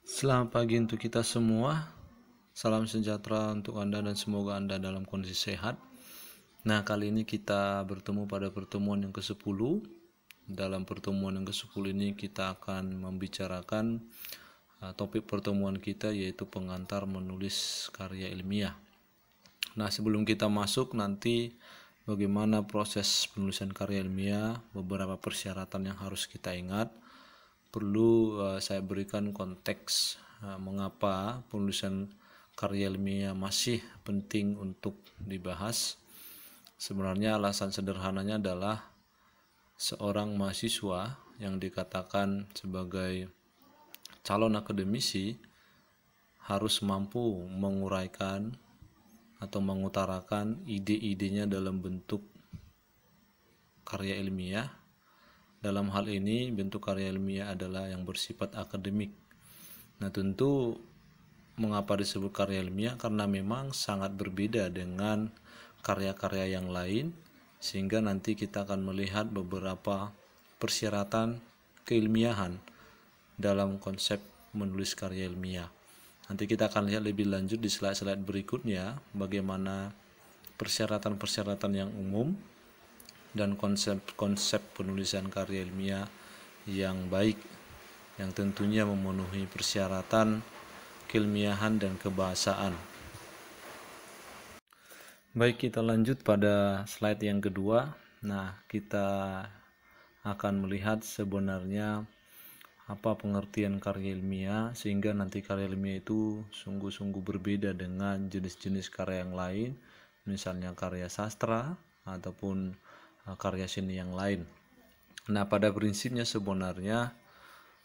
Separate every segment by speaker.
Speaker 1: Selamat pagi untuk kita semua. Salam sejahtera untuk Anda dan semoga Anda dalam kondisi sehat. Nah, kali ini kita bertemu pada pertemuan yang ke-10. Dalam pertemuan yang ke-10 ini kita akan membicarakan topik pertemuan kita, yaitu pengantar menulis karya ilmiah. Nah, sebelum kita masuk nanti bagaimana proses penulisan karya ilmiah, beberapa persyaratan yang harus kita ingat. Perlu saya berikan konteks mengapa penulisan karya ilmiah masih penting untuk dibahas. Sebenarnya alasan sederhananya adalah seorang mahasiswa yang dikatakan sebagai calon akademisi harus mampu menguraikan atau mengutarakan ide-idenya dalam bentuk karya ilmiah. Dalam hal ini, bentuk karya ilmiah adalah yang bersifat akademik. Nah, tentu mengapa disebut karya ilmiah? Karena memang sangat berbeda dengan karya-karya yang lain, sehingga nanti kita akan melihat beberapa persyaratan keilmiahan dalam konsep menulis karya ilmiah. Nanti kita akan lihat lebih lanjut di slide-slide berikutnya bagaimana persyaratan-persyaratan yang umum dan konsep-konsep penulisan karya ilmiah yang baik, yang tentunya memenuhi persyaratan keilmiahan dan kebahasaan. Baik, kita lanjut pada slide yang kedua. Nah, kita akan melihat sebenarnya apa pengertian karya ilmiah, sehingga nanti karya ilmiah itu sungguh-sungguh berbeda dengan jenis-jenis karya yang lain, misalnya karya sastra ataupun karya seni yang lain. Nah, pada prinsipnya sebenarnya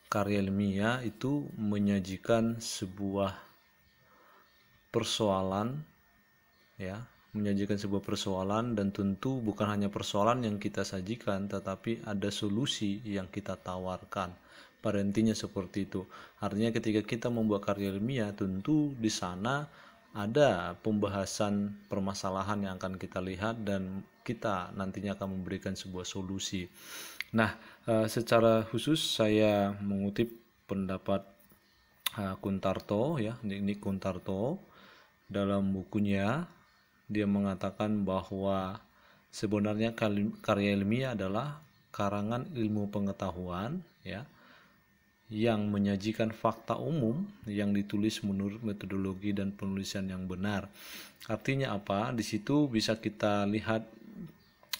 Speaker 1: karya ilmiah itu menyajikan sebuah persoalan, ya, menyajikan sebuah persoalan, dan tentu bukan hanya persoalan yang kita sajikan, tetapi ada solusi yang kita tawarkan. Pada intinya seperti itu. Artinya ketika kita membuat karya ilmiah, tentu di sana ada pembahasan permasalahan yang akan kita lihat dan kita nantinya akan memberikan sebuah solusi. Nah, secara khusus saya mengutip pendapat Kuntarto, ya, Nick Kuntarto. Dalam bukunya dia mengatakan bahwa sebenarnya karya ilmiah adalah karangan ilmu pengetahuan, ya, yang menyajikan fakta umum yang ditulis menurut metodologi dan penulisan yang benar. Artinya apa? Di situ bisa kita lihat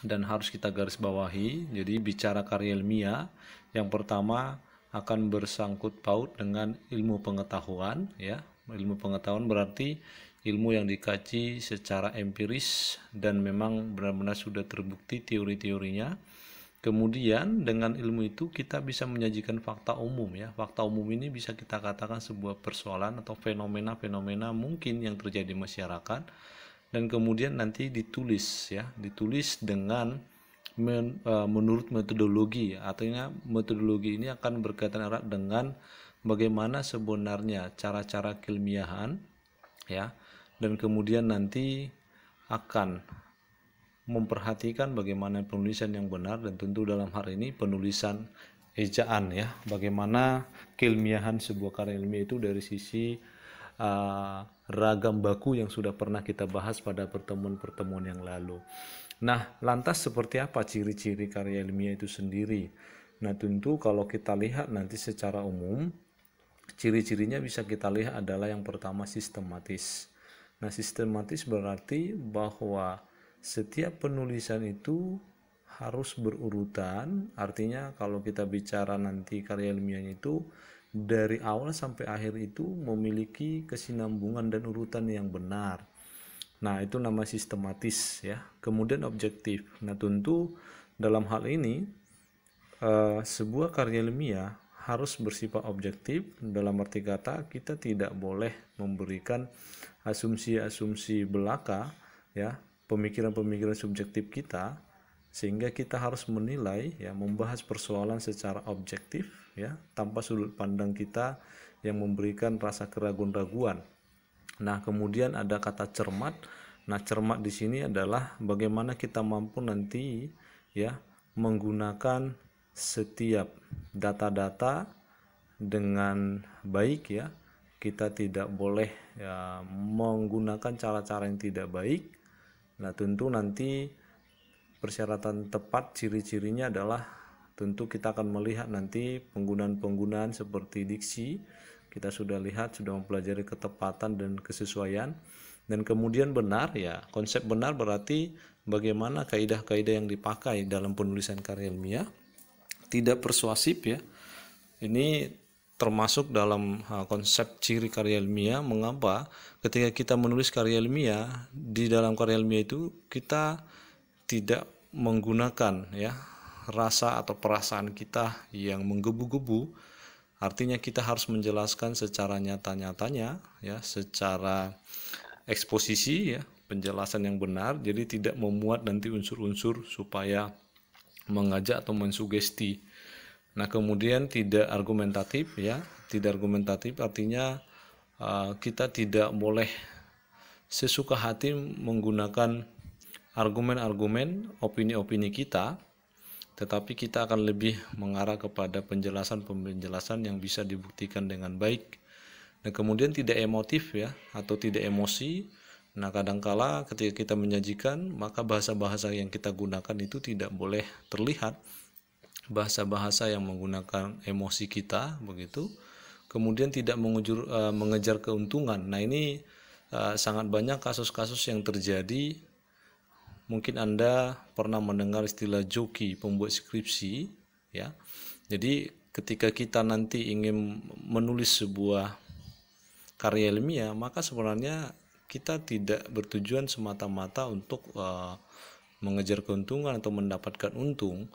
Speaker 1: dan harus kita garis bawahi. Jadi bicara karya ilmiah, yang pertama akan bersangkut paut dengan ilmu pengetahuan, ya. Ilmu pengetahuan berarti ilmu yang dikaji secara empiris dan memang benar-benar sudah terbukti teori-teorinya. Kemudian dengan ilmu itu kita bisa menyajikan fakta umum, ya. Fakta umum ini bisa kita katakan sebuah persoalan atau fenomena-fenomena mungkin yang terjadi di masyarakat, dan kemudian nanti ditulis, ya, ditulis dengan menurut metodologi. Artinya metodologi ini akan berkaitan erat dengan bagaimana sebenarnya cara-cara keilmiahan, ya, dan kemudian nanti akan memperhatikan bagaimana penulisan yang benar, dan tentu dalam hal ini penulisan ejaan, ya, bagaimana keilmiahan sebuah karya ilmiah itu dari sisi ragam baku yang sudah pernah kita bahas pada pertemuan-pertemuan yang lalu. Nah, lantas seperti apa ciri-ciri karya ilmiah itu sendiri? Nah, tentu kalau kita lihat nanti secara umum, ciri-cirinya bisa kita lihat adalah yang pertama sistematis. Nah, sistematis berarti bahwa setiap penulisan itu harus berurutan. Artinya kalau kita bicara nanti karya ilmiahnya itu dari awal sampai akhir itu memiliki kesinambungan dan urutan yang benar. Nah, itu nama sistematis, ya. Kemudian objektif. Nah, tentu dalam hal ini sebuah karya ilmiah harus bersifat objektif, dalam arti kata kita tidak boleh memberikan asumsi-asumsi belaka, ya, pemikiran-pemikiran subjektif kita, sehingga kita harus menilai, ya, membahas persoalan secara objektif, ya, tanpa sudut pandang kita yang memberikan rasa keraguan-raguan. Nah, kemudian ada kata cermat. Nah, cermat di sini adalah bagaimana kita mampu nanti, ya, menggunakan setiap data-data dengan baik ya. Kita tidak boleh ya menggunakan cara-cara yang tidak baik. Nah, tentu nanti persyaratan tepat ciri-cirinya adalah tentu kita akan melihat nanti penggunaan-penggunaan seperti diksi. Kita sudah lihat, sudah mempelajari ketepatan dan kesesuaian. Dan kemudian benar ya, konsep benar berarti bagaimana kaidah-kaidah yang dipakai dalam penulisan karya ilmiah tidak persuasif ya. Ini termasuk dalam konsep ciri karya ilmiah. Mengapa? Ketika kita menulis karya ilmiah, di dalam karya ilmiah itu kita tidak menggunakan ya rasa atau perasaan kita yang menggebu-gebu. Artinya kita harus menjelaskan secara nyata-nyatanya ya, secara eksposisi ya, penjelasan yang benar. Jadi tidak memuat nanti unsur-unsur supaya mengajak atau mensugesti. Nah, kemudian tidak argumentatif ya, tidak argumentatif artinya kita tidak boleh sesuka hati menggunakan argumen-argumen, opini-opini kita, tetapi kita akan lebih mengarah kepada penjelasan-penjelasan yang bisa dibuktikan dengan baik. Nah, kemudian tidak emotif ya, atau tidak emosi. Nah, kadangkala ketika kita menyajikan, maka bahasa-bahasa yang kita gunakan itu tidak boleh terlihat bahasa-bahasa yang menggunakan emosi kita begitu. Kemudian tidak mengejar keuntungan. Nah, ini sangat banyak kasus-kasus yang terjadi. Mungkin Anda pernah mendengar istilah joki pembuat skripsi ya. Jadi ketika kita nanti ingin menulis sebuah karya ilmiah, maka sebenarnya kita tidak bertujuan semata-mata untuk mengejar keuntungan atau mendapatkan untung.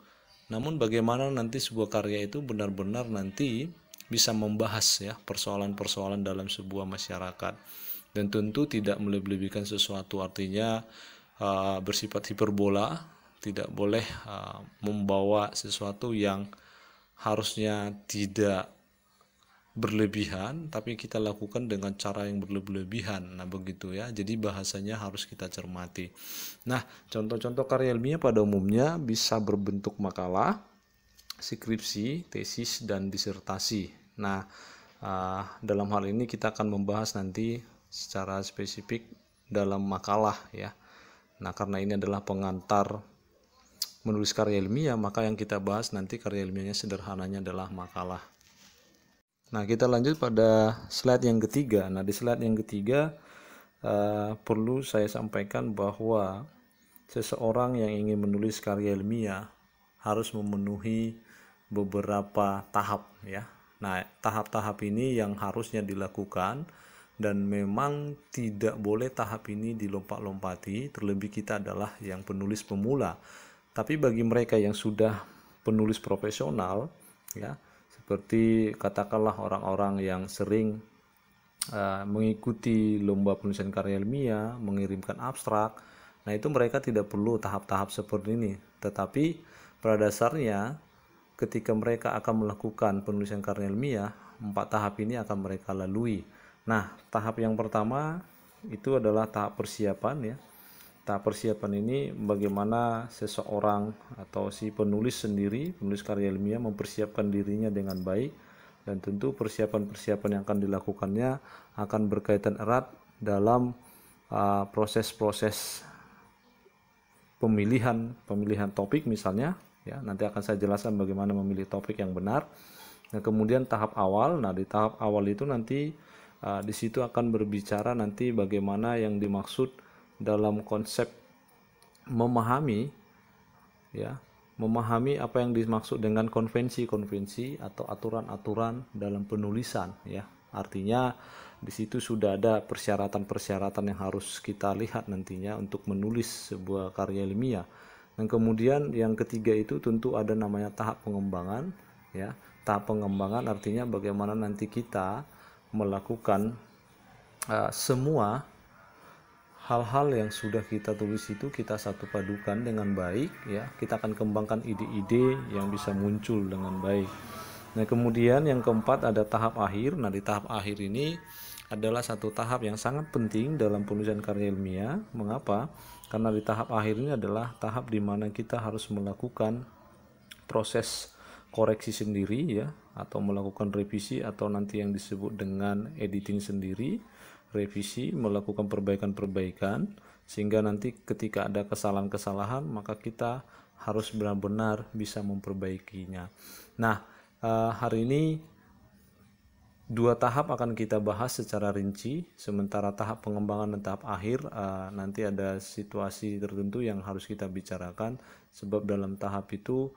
Speaker 1: Namun bagaimana nanti sebuah karya itu benar-benar nanti bisa membahas ya persoalan-persoalan dalam sebuah masyarakat, dan tentu tidak melebih-lebihkan sesuatu. Artinya bersifat hiperbola, tidak boleh membawa sesuatu yang harusnya tidak berlebihan tapi kita lakukan dengan cara yang berlebihan. Nah, begitu ya. Jadi bahasanya harus kita cermati. Nah, contoh-contoh karya ilmiah pada umumnya bisa berbentuk makalah, skripsi, tesis, dan disertasi. Nah, dalam hal ini kita akan membahas nanti secara spesifik dalam makalah ya. Nah, karena ini adalah pengantar menulis karya ilmiah, maka yang kita bahas nanti karya ilmiahnya sederhananya adalah makalah. Nah, kita lanjut pada slide yang ketiga. Nah, di slide yang ketiga perlu saya sampaikan bahwa seseorang yang ingin menulis karya ilmiah harus memenuhi beberapa tahap ya. Nah, tahap-tahap ini yang harusnya dilakukan dan memang tidak boleh tahap ini dilompat-lompati. Terlebih kita adalah yang penulis pemula. Tapi bagi mereka yang sudah penulis profesional ya, seperti katakanlah orang-orang yang sering mengikuti lomba penulisan karya ilmiah, mengirimkan abstrak. Nah, itu mereka tidak perlu tahap-tahap seperti ini. Tetapi pada dasarnya ketika mereka akan melakukan penulisan karya ilmiah, 4 tahap ini akan mereka lalui. Nah, tahap yang pertama itu adalah tahap persiapan ya. Tahap persiapan ini bagaimana seseorang atau si penulis sendiri, penulis karya ilmiah mempersiapkan dirinya dengan baik, dan tentu persiapan-persiapan yang akan dilakukannya akan berkaitan erat dalam proses-proses pemilihan topik misalnya ya. Nanti akan saya jelaskan bagaimana memilih topik yang benar. Nah, kemudian tahap awal. Nah, di tahap awal itu nanti di situ akan berbicara nanti bagaimana yang dimaksud dalam konsep memahami ya, memahami apa yang dimaksud dengan konvensi-konvensi atau aturan-aturan dalam penulisan ya. Artinya di situ sudah ada persyaratan-persyaratan yang harus kita lihat nantinya untuk menulis sebuah karya ilmiah. Dan kemudian yang ketiga itu tentu ada namanya tahap pengembangan ya. Tahap pengembangan artinya bagaimana nanti kita melakukan semua hal-hal yang sudah kita tulis itu kita satu padukan dengan baik ya. Kita akan kembangkan ide-ide yang bisa muncul dengan baik. Nah, kemudian yang keempat ada tahap akhir. Nah, di tahap akhir ini adalah satu tahap yang sangat penting dalam penulisan karya ilmiah. Mengapa? Karena di tahap akhir ini adalah tahap di mana kita harus melakukan proses koreksi sendiri ya, atau melakukan revisi, atau nanti yang disebut dengan editing sendiri, revisi, melakukan perbaikan-perbaikan, sehingga nanti ketika ada kesalahan-kesalahan maka kita harus benar-benar bisa memperbaikinya. Nah, hari ini 2 tahap akan kita bahas secara rinci, sementara tahap pengembangan dan tahap akhir nanti ada situasi tertentu yang harus kita bicarakan, sebab dalam tahap itu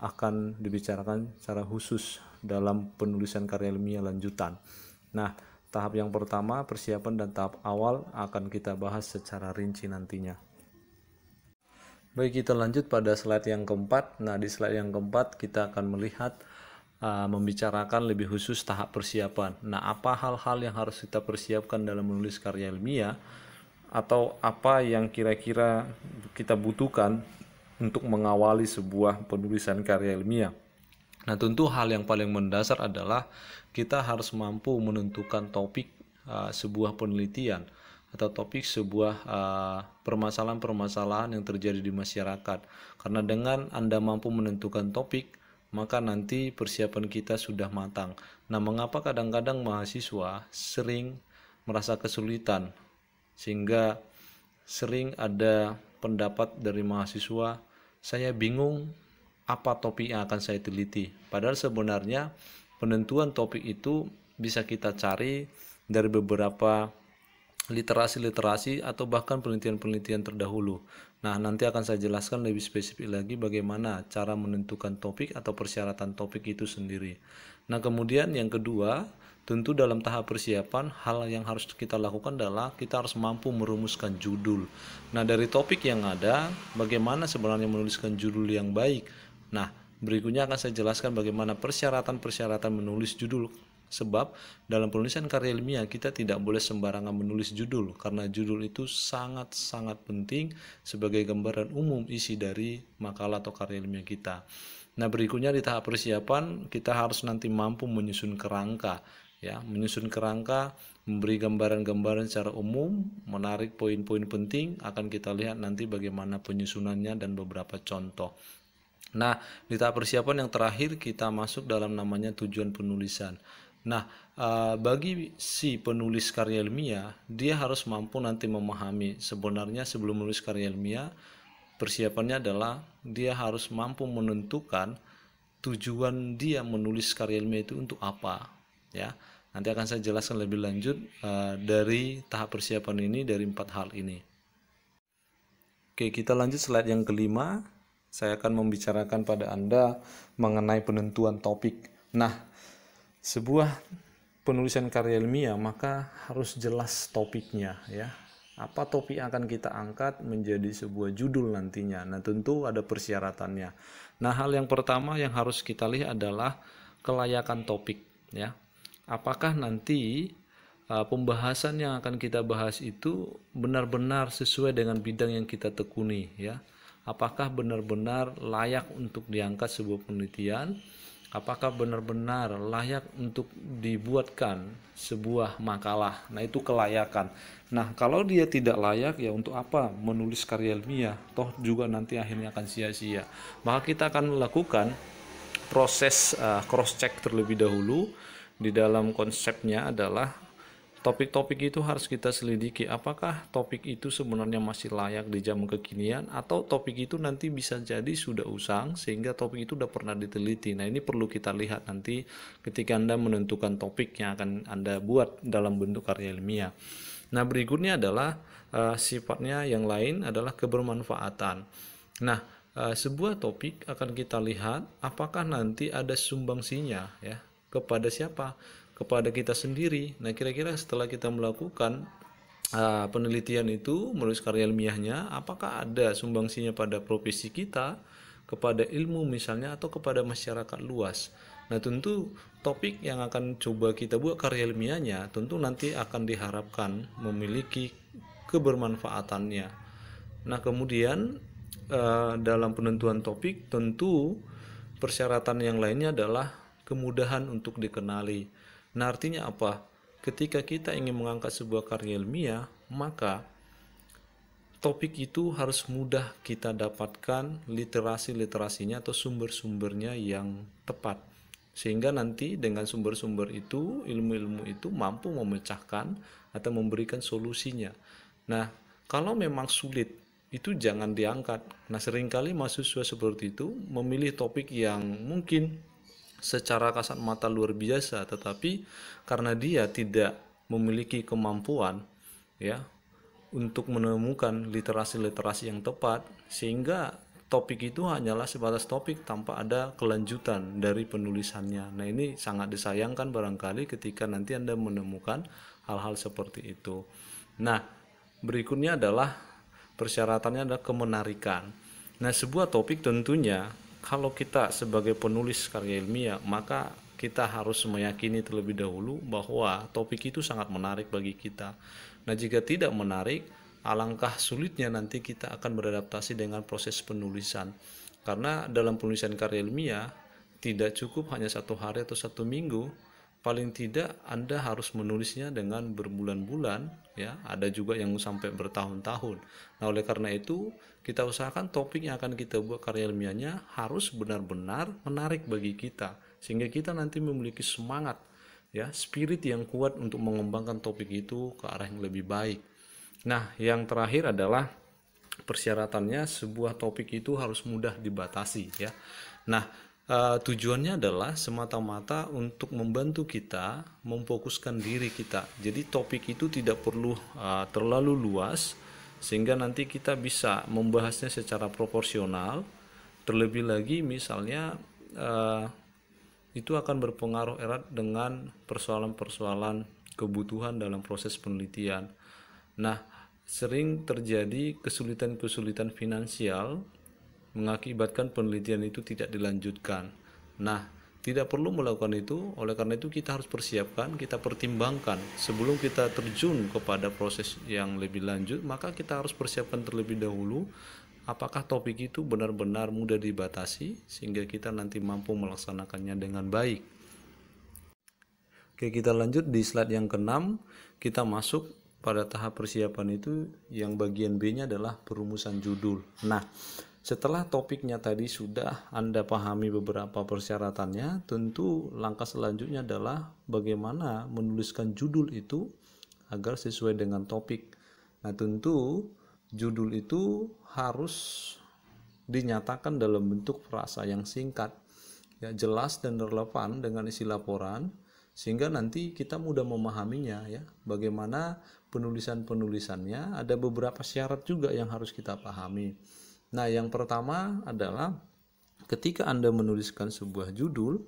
Speaker 1: akan dibicarakan secara khusus dalam penulisan karya ilmiah lanjutan. Nah, tahap yang pertama, persiapan, dan tahap awal akan kita bahas secara rinci nantinya. Baik, kita lanjut pada slide yang keempat. Nah, di slide yang keempat kita akan melihat membicarakan lebih khusus tahap persiapan. Nah, apa hal-hal yang harus kita persiapkan dalam menulis karya ilmiah, atau apa yang kira-kira kita butuhkan untuk mengawali sebuah penulisan karya ilmiah. Nah, tentu hal yang paling mendasar adalah kita harus mampu menentukan topik sebuah penelitian atau topik sebuah permasalahan-permasalahan yang terjadi di masyarakat. Karena dengan Anda mampu menentukan topik, maka nanti persiapan kita sudah matang. Nah, mengapa kadang-kadang mahasiswa sering merasa kesulitan, sehingga sering ada pendapat dari mahasiswa, saya bingung apa topik yang akan saya teliti. Padahal sebenarnya penentuan topik itu bisa kita cari dari beberapa literasi-literasi atau bahkan penelitian-penelitian terdahulu. Nah, nanti akan saya jelaskan lebih spesifik lagi bagaimana cara menentukan topik atau persyaratan topik itu sendiri. Nah, kemudian yang kedua, tentu dalam tahap persiapan, hal yang harus kita lakukan adalah kita harus mampu merumuskan judul. Nah, dari topik yang ada, bagaimana sebenarnya menuliskan judul yang baik. Nah, berikutnya akan saya jelaskan bagaimana persyaratan-persyaratan menulis judul. Sebab dalam penulisan karya ilmiah kita tidak boleh sembarangan menulis judul, karena judul itu sangat-sangat penting sebagai gambaran umum isi dari makalah atau karya ilmiah kita. Nah, berikutnya di tahap persiapan kita harus nanti mampu menyusun kerangka, ya, menyusun kerangka, memberi gambaran-gambaran secara umum, menarik poin-poin penting, akan kita lihat nanti bagaimana penyusunannya dan beberapa contoh. Nah, di tahap persiapan yang terakhir kita masuk dalam namanya tujuan penulisan. Nah, bagi si penulis karya ilmiah, dia harus mampu nanti memahami sebenarnya sebelum menulis karya ilmiah, persiapannya adalah dia harus mampu menentukan tujuan dia menulis karya ilmiah itu untuk apa, ya. Nanti akan saya jelaskan lebih lanjut dari tahap persiapan ini, dari 4 hal ini. Oke, kita lanjut slide yang kelima. Saya akan membicarakan pada Anda mengenai penentuan topik. Nah, sebuah penulisan karya ilmiah maka harus jelas topiknya, ya. Apa topik yang akan kita angkat menjadi sebuah judul nantinya. Nah, tentu ada persyaratannya. Nah, hal yang pertama yang harus kita lihat adalah kelayakan topik, ya. Apakah nanti pembahasan yang akan kita bahas itu benar-benar sesuai dengan bidang yang kita tekuni, ya. Apakah benar-benar layak untuk diangkat sebuah penelitian? Apakah benar-benar layak untuk dibuatkan sebuah makalah? Nah, itu kelayakan. Nah, kalau dia tidak layak, ya untuk apa menulis karya ilmiah? Toh juga nanti akhirnya akan sia-sia. Maka kita akan melakukan proses cross-check terlebih dahulu. Di dalam konsepnya adalah topik-topik itu harus kita selidiki, apakah topik itu sebenarnya masih layak di zaman kekinian, atau topik itu nanti bisa jadi sudah usang sehingga topik itu sudah pernah diteliti. Nah, ini perlu kita lihat nanti ketika Anda menentukan topik yang akan Anda buat dalam bentuk karya ilmiah. Nah, berikutnya adalah sifatnya yang lain adalah kebermanfaatan. Nah, sebuah topik akan kita lihat apakah nanti ada sumbangsinya, ya, kepada siapa? Kepada kita sendiri. Nah, kira-kira setelah kita melakukan penelitian itu, menulis karya ilmiahnya, apakah ada sumbangsinya pada profesi kita, kepada ilmu misalnya, atau kepada masyarakat luas. Nah, tentu topik yang akan coba kita buat karya ilmiahnya tentu nanti akan diharapkan memiliki kebermanfaatannya. Nah, kemudian dalam penentuan topik tentu persyaratan yang lainnya adalah kemudahan untuk dikenali. Nah, artinya apa? Ketika kita ingin mengangkat sebuah karya ilmiah, maka topik itu harus mudah kita dapatkan literasinya atau sumber-sumbernya yang tepat. Sehingga nanti dengan sumber-sumber itu, ilmu-ilmu itu mampu memecahkan atau memberikan solusinya. Nah, kalau memang sulit, itu jangan diangkat. Nah, seringkali mahasiswa seperti itu memilih topik yang mungkin secara kasat mata luar biasa, tetapi karena dia tidak memiliki kemampuan ya untuk menemukan literasi-literasi yang tepat, sehingga topik itu hanyalah sebatas topik tanpa ada kelanjutan dari penulisannya. Nah, ini sangat disayangkan barangkali ketika nanti Anda menemukan hal-hal seperti itu. Nah, berikutnya adalah persyaratannya adalah kemenarikan. Nah, sebuah topik tentunya kalau kita sebagai penulis karya ilmiah, maka kita harus meyakini terlebih dahulu bahwa topik itu sangat menarik bagi kita. Nah, jika tidak menarik, alangkah sulitnya nanti kita akan beradaptasi dengan proses penulisan. Karena dalam penulisan karya ilmiah, tidak cukup hanya 1 hari atau 1 minggu, paling tidak Anda harus menulisnya dengan berbulan-bulan, ya. Ada juga yang sampai bertahun-tahun. Nah, oleh karena itu, kita usahakan topik yang akan kita buat karya ilmiahnya harus benar-benar menarik bagi kita, sehingga kita nanti memiliki semangat, ya, spirit yang kuat untuk mengembangkan topik itu ke arah yang lebih baik. Nah, yang terakhir adalah persyaratannya sebuah topik itu harus mudah dibatasi, ya. Nah, tujuannya adalah semata-mata untuk membantu kita memfokuskan diri kita. Jadi topik itu tidak perlu terlalu luas, sehingga nanti kita bisa membahasnya secara proporsional. Terlebih lagi misalnya itu akan berpengaruh erat dengan persoalan-persoalan kebutuhan dalam proses penelitian. Nah, sering terjadi kesulitan-kesulitan finansial mengakibatkan penelitian itu tidak dilanjutkan. Nah, tidak perlu melakukan itu. Oleh karena itu kita harus persiapkan, kita pertimbangkan sebelum kita terjun kepada proses yang lebih lanjut, maka kita harus persiapkan terlebih dahulu apakah topik itu benar-benar mudah dibatasi sehingga kita nanti mampu melaksanakannya dengan baik. Oke, kita lanjut di slide yang ke-6. Kita masuk pada tahap persiapan itu, yang bagian B-nya adalah perumusan judul. Nah, setelah topiknya tadi sudah Anda pahami beberapa persyaratannya, tentu langkah selanjutnya adalah bagaimana menuliskan judul itu agar sesuai dengan topik. Nah, tentu judul itu harus dinyatakan dalam bentuk frasa yang singkat, ya, jelas dan relevan dengan isi laporan, sehingga nanti kita mudah memahaminya, ya. Bagaimana penulisannya, ada beberapa syarat juga yang harus kita pahami. Nah, yang pertama adalah ketika Anda menuliskan sebuah judul,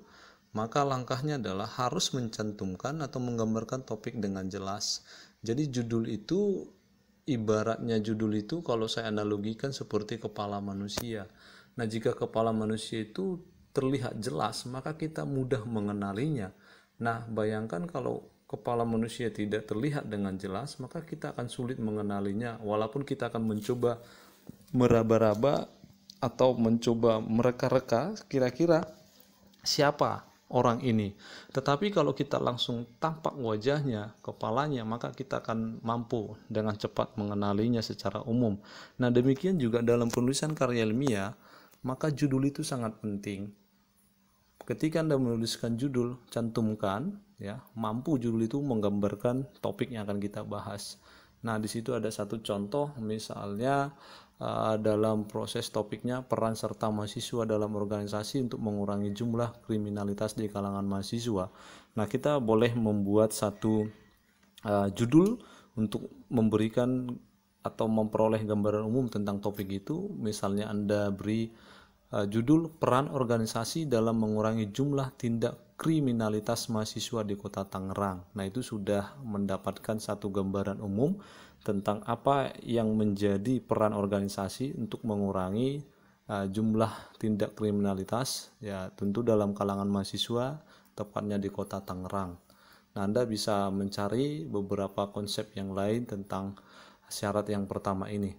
Speaker 1: maka langkahnya adalah harus mencantumkan atau menggambarkan topik dengan jelas. Jadi judul itu ibaratnya judul itu kalau saya analogikan seperti kepala manusia. Nah, jika kepala manusia itu terlihat jelas, maka kita mudah mengenalinya. Nah, bayangkan kalau kepala manusia tidak terlihat dengan jelas, maka kita akan sulit mengenalinya, walaupun kita akan mencoba meraba-raba atau mencoba mereka-reka kira-kira siapa orang ini. Tetapi kalau kita langsung tampak wajahnya, kepalanya, maka kita akan mampu dengan cepat mengenalinya secara umum. Nah, demikian juga dalam penulisan karya ilmiah, maka judul itu sangat penting. Ketika Anda menuliskan judul, cantumkan, ya, mampu judul itu menggambarkan topik yang akan kita bahas. Nah, di situ ada satu contoh, misalnya dalam proses topiknya peran serta mahasiswa dalam organisasi untuk mengurangi jumlah kriminalitas di kalangan mahasiswa. Nah, kita boleh membuat satu judul untuk memberikan atau memperoleh gambaran umum tentang topik itu. Misalnya Anda beri judul peran organisasi dalam mengurangi jumlah tindak kriminalitas mahasiswa di Kota Tangerang. Nah, itu sudah mendapatkan satu gambaran umum tentang apa yang menjadi peran organisasi untuk mengurangi jumlah tindak kriminalitas, ya, tentu dalam kalangan mahasiswa, tepatnya di Kota Tangerang. Nah, Anda bisa mencari beberapa konsep yang lain tentang syarat yang pertama ini.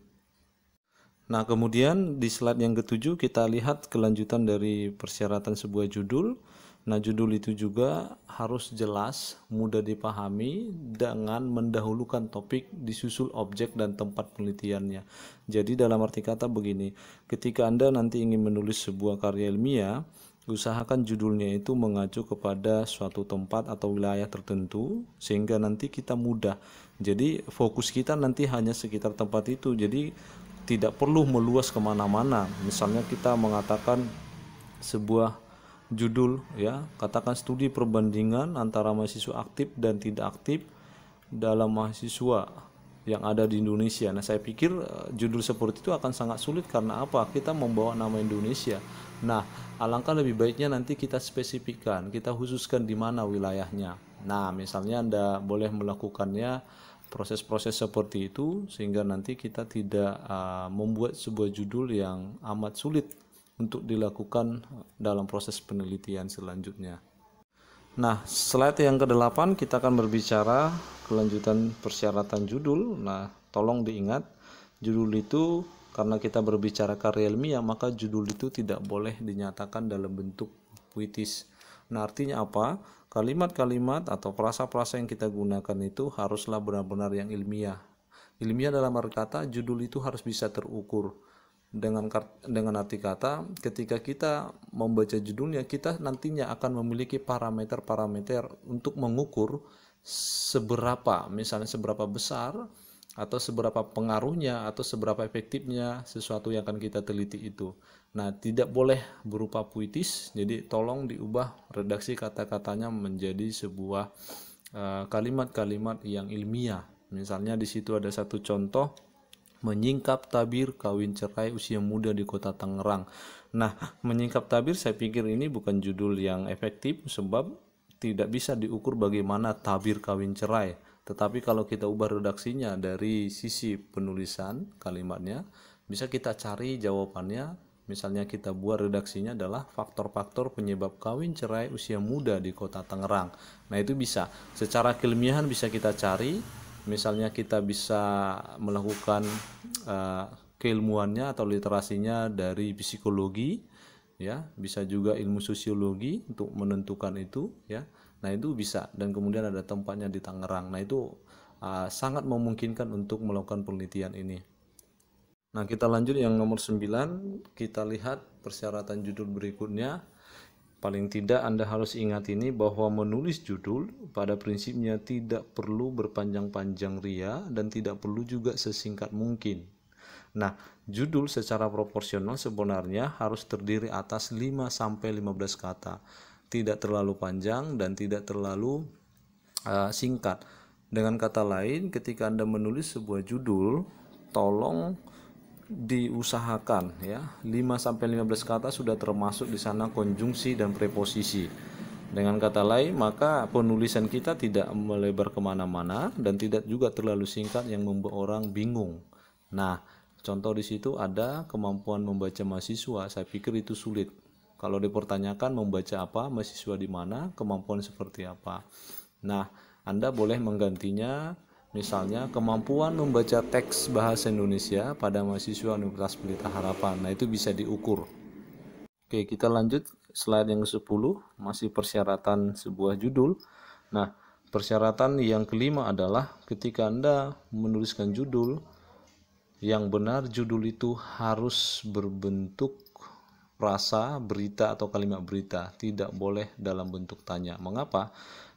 Speaker 1: Nah, kemudian di slide yang ke-7 kita lihat kelanjutan dari persyaratan sebuah judul. Nah, judul itu juga harus jelas, mudah dipahami dengan mendahulukan topik disusul objek dan tempat penelitiannya. Jadi dalam arti kata begini, ketika Anda nanti ingin menulis sebuah karya ilmiah, usahakan judulnya itu mengacu kepada suatu tempat atau wilayah tertentu sehingga nanti kita mudah. Jadi fokus kita nanti hanya sekitar tempat itu. Jadi tidak perlu meluas kemana-mana. Misalnya kita mengatakan sebuah judul, ya, katakan studi perbandingan antara mahasiswa aktif dan tidak aktif dalam mahasiswa yang ada di Indonesia. Nah, saya pikir judul seperti itu akan sangat sulit karena apa? Kita membawa nama Indonesia. Nah, alangkah lebih baiknya nanti kita spesifikkan, kita khususkan di mana wilayahnya. Nah, misalnya Anda boleh melakukannya proses-proses seperti itu sehingga nanti kita tidak membuat sebuah judul yang amat sulit untuk dilakukan dalam proses penelitian selanjutnya. Nah, slide yang ke-8 kita akan berbicara kelanjutan persyaratan judul. Nah, tolong diingat, judul itu karena kita berbicara karya ilmiah, maka judul itu tidak boleh dinyatakan dalam bentuk puitis. Nah, artinya apa? Kalimat-kalimat atau frasa-frasa yang kita gunakan itu haruslah benar-benar yang ilmiah. Ilmiah dalam arti kata, judul itu harus bisa terukur. Dengan arti kata, ketika kita membaca judulnya, kita nantinya akan memiliki parameter-parameter untuk mengukur seberapa, misalnya seberapa besar atau seberapa pengaruhnya atau seberapa efektifnya sesuatu yang akan kita teliti itu. Nah, tidak boleh berupa puitis, jadi tolong diubah redaksi kata-katanya menjadi sebuah kalimat-kalimat yang ilmiah. Misalnya di situ ada satu contoh, menyingkap tabir kawin cerai usia muda di kota Tangerang. Nah, menyingkap tabir saya pikir ini bukan judul yang efektif sebab tidak bisa diukur bagaimana tabir kawin cerai. Tetapi kalau kita ubah redaksinya dari sisi penulisan kalimatnya, bisa kita cari jawabannya. Misalnya kita buat redaksinya adalah faktor-faktor penyebab kawin cerai usia muda di kota Tangerang. Nah, itu bisa. Secara keilmiahan bisa kita cari. Misalnya kita bisa melakukan keilmuannya atau literasinya dari psikologi, ya, bisa juga ilmu sosiologi untuk menentukan itu, ya. Nah, itu bisa, dan kemudian ada tempatnya di Tangerang. Nah, itu sangat memungkinkan untuk melakukan penelitian ini. Nah, kita lanjut yang nomor 9, kita lihat persyaratan judul berikutnya. Paling tidak Anda harus ingat ini bahwa menulis judul pada prinsipnya tidak perlu berpanjang-panjang ria dan tidak perlu juga sesingkat mungkin. Nah, judul secara proporsional sebenarnya harus terdiri atas 5-15 kata. Tidak terlalu panjang dan tidak terlalu singkat. Dengan kata lain, ketika Anda menulis sebuah judul, tolong diusahakan ya 5-15 kata sudah termasuk di sana konjungsi dan preposisi. Dengan kata lain, maka penulisan kita tidak melebar kemana-mana dan tidak juga terlalu singkat yang membuat orang bingung. Nah, contoh di situ ada kemampuan membaca mahasiswa. Saya pikir itu sulit. Kalau dipertanyakan membaca apa, mahasiswa di mana, kemampuan seperti apa. Nah, Anda boleh menggantinya. Misalnya, kemampuan membaca teks bahasa Indonesia pada mahasiswa Universitas Pelita Harapan. Nah, itu bisa diukur. Oke, kita lanjut slide yang ke-10, masih persyaratan sebuah judul. Nah, persyaratan yang kelima adalah ketika Anda menuliskan judul, yang benar judul itu harus berbentuk frasa, berita atau kalimat berita, tidak boleh dalam bentuk tanya. Mengapa?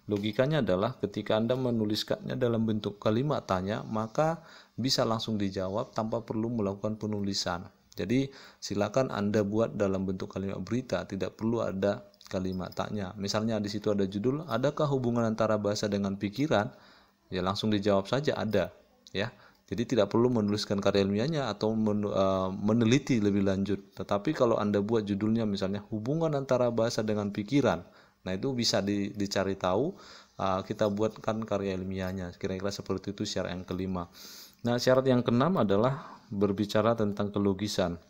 Speaker 1: Logikanya adalah ketika Anda menuliskannya dalam bentuk kalimat tanya, maka bisa langsung dijawab tanpa perlu melakukan penulisan. Jadi silakan Anda buat dalam bentuk kalimat berita, tidak perlu ada kalimat tanya. Misalnya di situ ada judul, adakah hubungan antara bahasa dengan pikiran? Ya langsung dijawab saja ada, ya. Jadi tidak perlu menuliskan karya ilmiahnya atau meneliti lebih lanjut. Tetapi kalau Anda buat judulnya misalnya hubungan antara bahasa dengan pikiran, nah itu bisa dicari tahu, kita buatkan karya ilmiahnya. Kira-kira seperti itu syarat yang kelima. Nah, syarat yang keenam adalah berbicara tentang kelogisan.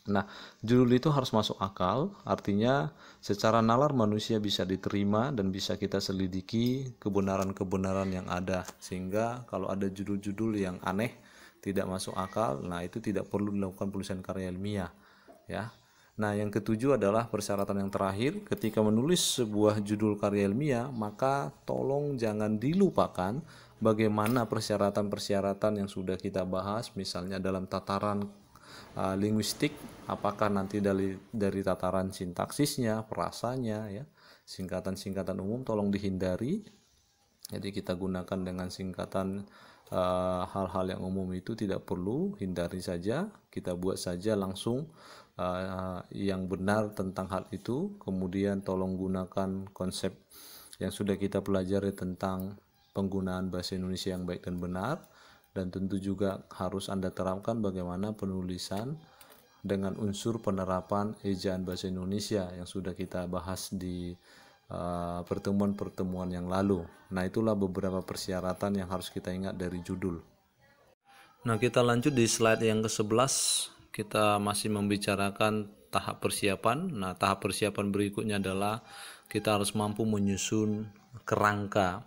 Speaker 1: Nah, judul itu harus masuk akal, artinya secara nalar manusia bisa diterima dan bisa kita selidiki kebenaran-kebenaran yang ada. Sehingga kalau ada judul-judul yang aneh, tidak masuk akal, nah itu tidak perlu dilakukan penulisan karya ilmiah, ya. Nah, yang ketujuh adalah persyaratan yang terakhir, ketika menulis sebuah judul karya ilmiah, maka tolong jangan dilupakan bagaimana persyaratan-persyaratan yang sudah kita bahas, misalnya dalam tataran linguistik, apakah nanti dari tataran sintaksisnya, frasanya, ya, singkatan-singkatan umum tolong dihindari. Jadi kita gunakan dengan singkatan hal-hal yang umum itu tidak perlu, hindari saja, kita buat saja langsung yang benar tentang hal itu. Kemudian tolong gunakan konsep yang sudah kita pelajari tentang penggunaan bahasa Indonesia yang baik dan benar, dan tentu juga harus Anda terapkan bagaimana penulisan dengan unsur penerapan ejaan bahasa Indonesia yang sudah kita bahas di pertemuan-pertemuan yang lalu. Nah, itulah beberapa persyaratan yang harus kita ingat dari judul. Nah, kita lanjut di slide yang ke-11. Kita masih membicarakan tahap persiapan. Nah, tahap persiapan berikutnya adalah kita harus mampu menyusun kerangka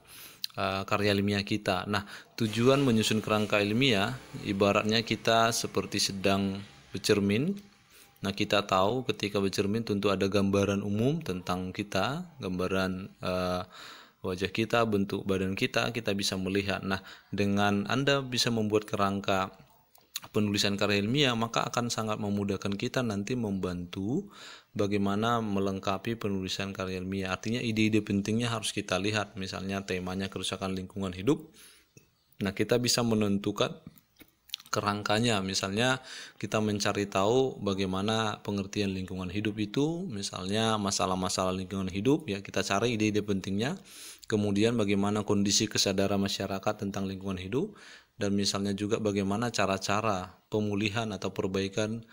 Speaker 1: karya ilmiah kita. Nah, tujuan menyusun kerangka ilmiah ibaratnya kita seperti sedang bercermin. Nah, kita tahu ketika bercermin tentu ada gambaran umum tentang kita, gambaran wajah kita, bentuk badan kita bisa melihat. Nah, dengan Anda bisa membuat kerangka penulisan karya ilmiah, maka akan sangat memudahkan kita nanti membantu bagaimana melengkapi penulisan karya ilmiah. Artinya ide-ide pentingnya harus kita lihat, misalnya temanya kerusakan lingkungan hidup. Nah, kita bisa menentukan kerangkanya, misalnya kita mencari tahu bagaimana pengertian lingkungan hidup itu, misalnya masalah-masalah lingkungan hidup, ya kita cari ide-ide pentingnya, kemudian bagaimana kondisi kesadaran masyarakat tentang lingkungan hidup, dan misalnya juga bagaimana cara-cara pemulihan atau perbaikan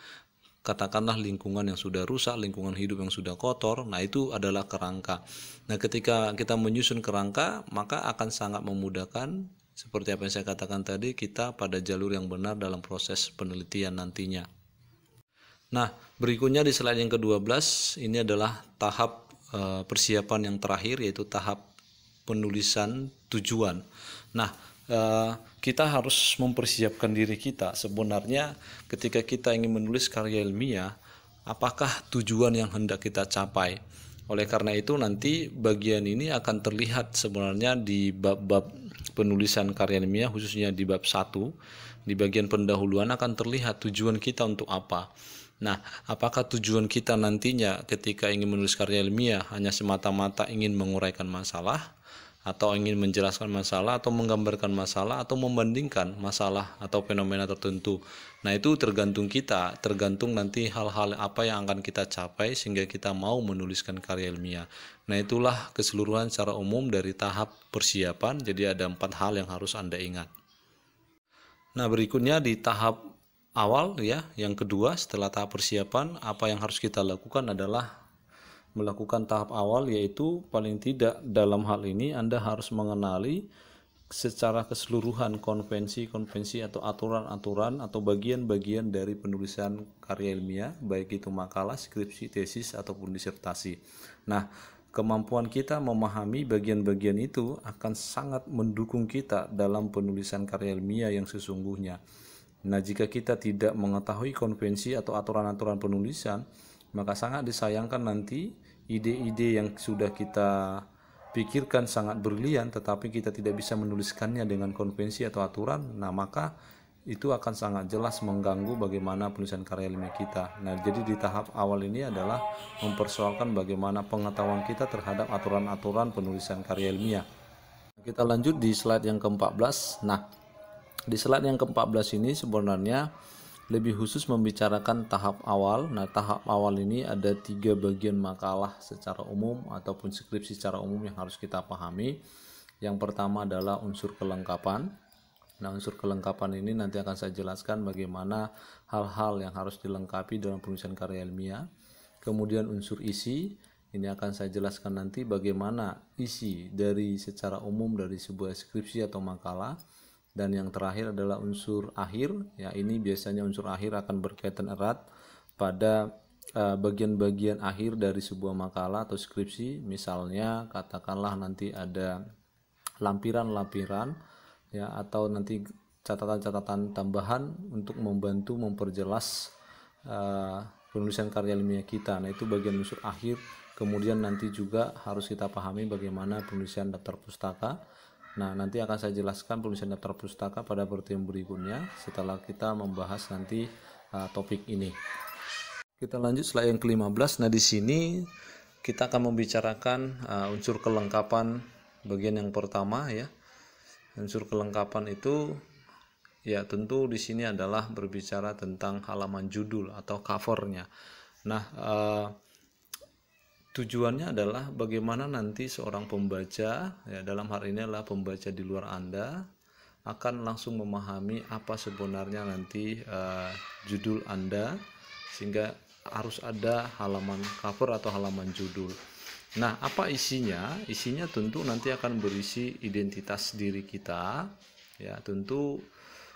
Speaker 1: katakanlah lingkungan yang sudah rusak, lingkungan hidup yang sudah kotor. Nah, itu adalah kerangka. Nah, ketika kita menyusun kerangka, maka akan sangat memudahkan seperti apa yang saya katakan tadi, kita pada jalur yang benar dalam proses penelitian nantinya. Nah, berikutnya di slide yang ke-12, ini adalah tahap persiapan yang terakhir, yaitu tahap penulisan tujuan. Nah, kita harus mempersiapkan diri kita. Sebenarnya ketika kita ingin menulis karya ilmiah, apakah tujuan yang hendak kita capai? Oleh karena itu nanti bagian ini akan terlihat sebenarnya di bab-bab penulisan karya ilmiah, khususnya di bab 1, di bagian pendahuluan akan terlihat tujuan kita untuk apa. Nah, apakah tujuan kita nantinya ketika ingin menulis karya ilmiah hanya semata-mata ingin menguraikan masalah, atau ingin menjelaskan masalah, atau menggambarkan masalah, atau membandingkan masalah atau fenomena tertentu. Nah, itu tergantung kita, tergantung nanti hal-hal apa yang akan kita capai sehingga kita mau menuliskan karya ilmiah. Nah, itulah keseluruhan secara umum dari tahap persiapan. Jadi ada 4 hal yang harus Anda ingat. Nah, berikutnya di tahap awal, ya, yang kedua setelah tahap persiapan, apa yang harus kita lakukan adalah melakukan tahap awal, yaitu paling tidak dalam hal ini Anda harus mengenali secara keseluruhan konvensi-konvensi atau aturan-aturan atau bagian-bagian dari penulisan karya ilmiah, baik itu makalah, skripsi, tesis, ataupun disertasi. Nah, kemampuan kita memahami bagian-bagian itu akan sangat mendukung kita dalam penulisan karya ilmiah yang sesungguhnya. Nah, jika kita tidak mengetahui konvensi atau aturan-aturan penulisan, maka sangat disayangkan nanti ide-ide yang sudah kita pikirkan sangat brilian tetapi kita tidak bisa menuliskannya dengan konvensi atau aturan. Nah, maka itu akan sangat jelas mengganggu bagaimana penulisan karya ilmiah kita. Nah, jadi di tahap awal ini adalah mempersoalkan bagaimana pengetahuan kita terhadap aturan-aturan penulisan karya ilmiah. Kita lanjut di slide yang ke-14. Nah, di slide yang ke-14 ini sebenarnya lebih khusus membicarakan tahap awal. Nah, tahap awal ini ada 3 bagian makalah secara umum ataupun skripsi secara umum yang harus kita pahami. Yang pertama adalah unsur kelengkapan. Nah, unsur kelengkapan ini nanti akan saya jelaskan bagaimana hal-hal yang harus dilengkapi dalam penulisan karya ilmiah. Kemudian unsur isi, ini akan saya jelaskan nanti bagaimana isi dari secara umum dari sebuah skripsi atau makalah. Dan yang terakhir adalah unsur akhir, ya, ini biasanya unsur akhir akan berkaitan erat pada bagian-bagian akhir dari sebuah makalah atau skripsi. Misalnya katakanlah nanti ada lampiran-lampiran, ya, atau nanti catatan-catatan tambahan untuk membantu memperjelas penulisan karya ilmiah kita. Nah, itu bagian unsur akhir. Kemudian nanti juga harus kita pahami bagaimana penulisan daftar pustaka. Nah, nanti akan saya jelaskan penulisan daftar pustaka pada pertemuan berikutnya setelah kita membahas nanti topik ini. Kita lanjut slide yang ke-15. Nah, di sini kita akan membicarakan unsur kelengkapan bagian yang pertama ya. Unsur kelengkapan itu ya tentu di sini adalah berbicara tentang halaman judul atau covernya. Nah, tujuannya adalah bagaimana nanti seorang pembaca, ya dalam hal ini adalah pembaca di luar Anda, akan langsung memahami apa sebenarnya nanti judul Anda, sehingga harus ada halaman cover atau halaman judul. Nah, apa isinya? Isinya tentu nanti akan berisi identitas diri kita, ya tentu.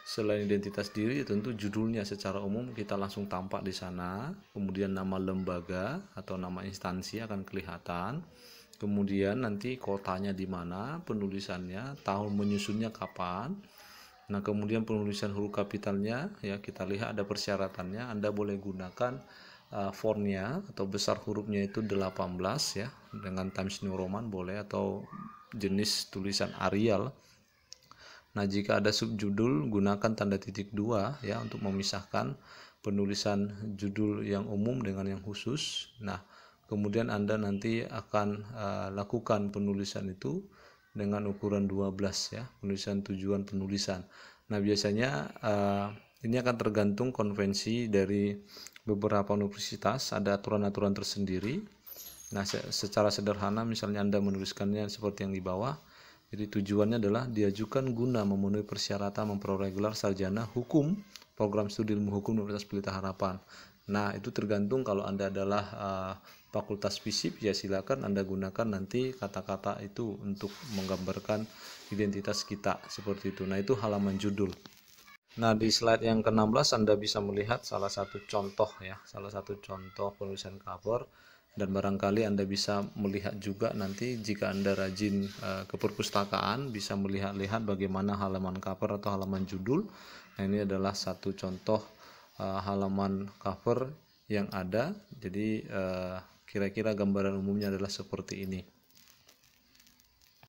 Speaker 1: Selain identitas diri, tentu judulnya secara umum kita langsung tampak di sana. Kemudian nama lembaga atau nama instansi akan kelihatan. Kemudian nanti kotanya di mana, penulisannya, tahun menyusunnya kapan. Nah, kemudian penulisan huruf kapitalnya, ya kita lihat ada persyaratannya. Anda boleh gunakan fontnya atau besar hurufnya itu 18 ya, dengan Times New Roman boleh, atau jenis tulisan Arial. Nah, jika ada subjudul, gunakan tanda titik 2 ya untuk memisahkan penulisan judul yang umum dengan yang khusus. Nah, kemudian Anda nanti akan lakukan penulisan itu dengan ukuran 12 ya, penulisan tujuan penulisan. Nah, biasanya ini akan tergantung konvensi dari beberapa universitas, ada aturan-aturan tersendiri. Nah, secara sederhana misalnya Anda menuliskannya seperti yang di bawah. Jadi tujuannya adalah diajukan guna memenuhi persyaratan memperoleh gelar sarjana hukum program studi ilmu hukum Universitas Pelita Harapan. Nah, itu tergantung kalau Anda adalah fakultas FISIP, ya silakan Anda gunakan nanti kata-kata itu untuk menggambarkan identitas kita seperti itu. Nah, itu halaman judul. Nah, di slide yang ke-16 Anda bisa melihat salah satu contoh ya, salah satu contoh penulisan cover. Dan barangkali Anda bisa melihat juga nanti jika Anda rajin ke perpustakaan bisa melihat-lihat bagaimana halaman cover atau halaman judul. Nah, ini adalah satu contoh halaman cover yang ada. Jadi kira-kira gambaran umumnya adalah seperti ini.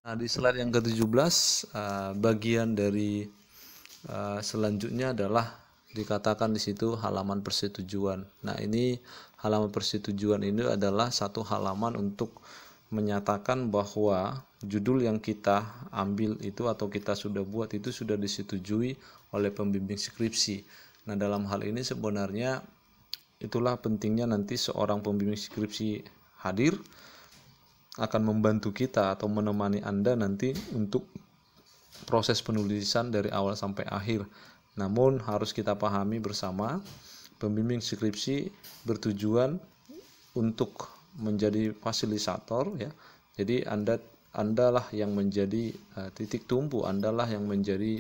Speaker 1: Nah, di slide yang ke-17 bagian dari selanjutnya adalah dikatakan di situ halaman persetujuan. Nah, ini halaman persetujuan ini adalah satu halaman untuk menyatakan bahwa judul yang kita ambil itu atau kita sudah buat itu sudah disetujui oleh pembimbing skripsi. Nah, dalam hal ini sebenarnya itulah pentingnya nanti seorang pembimbing skripsi hadir akan membantu kita atau menemani Anda nanti untuk proses penulisan dari awal sampai akhir. Namun harus kita pahami bersama, pembimbing skripsi bertujuan untuk menjadi fasilitator ya. Jadi Andalah yang menjadi titik tumpu, Andalah yang menjadi